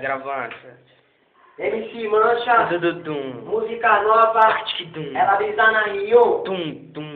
Gravando. MC Mancha, Dum. música nova, ela brisa na Rio,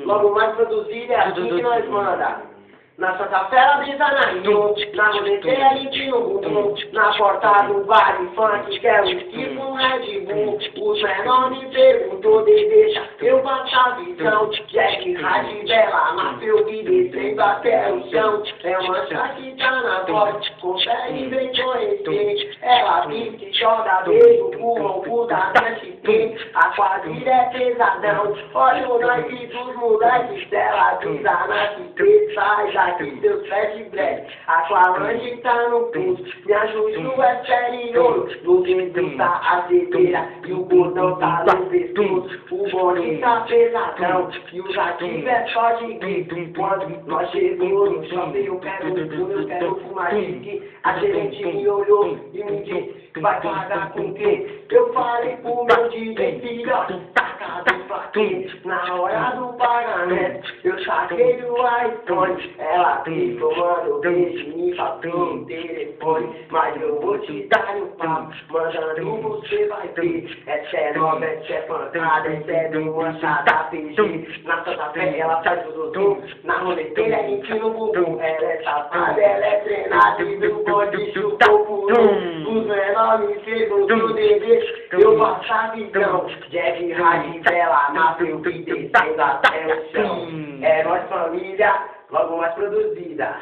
logo mais produzida, é assim que nós manda. Na Santa Fé ela brisa na Rio, na roleteira limpe no bumbum, na porta do bar de funk, quer um tipo um Red Bull. O menor me perguntou, deixa eu passar a visão, Jack Rádio Bela, nasceu e descendo até o chão. É uma chá que tá na voz, confere bem conhecer. Ela diz que joga beijo, o cu da SP, a quadrilha é pesadão. Olha o naipe dos moleques dela, diz a nasce, sai daqui seus flash black. A Aqualange tá no pulso, minha Juju é sério. No dedo tá a cedeira e o botão tá no pescoço. O bonde tá pesadão e o gatilho é só de grito. Quando nós chegou no shopping, eu quero fumar chique. A gerente me olhou e me disse, vai pagar com o quê? Eu falei pro meu DJ, filhote, taca do plaquinho. Na hora do pagamento, eu saquei do iPhone. Ela ficou, mano, beijo, me faltou o telefone. Mas eu vou te dar um papo, mandando você vai ver. Essa é nova, essa é pancada, essa é do manchada PG. Na Santa Fé ela faz o doutor, na roleteira a gente no bumbum. Ela é safada, ela é treinada e do bode chutou por um. Os menores me perguntam, bebê, eu faço a visão. Jack Rádio Bela, nasceu e descendo até o chão. É nós família, logo mais produzida.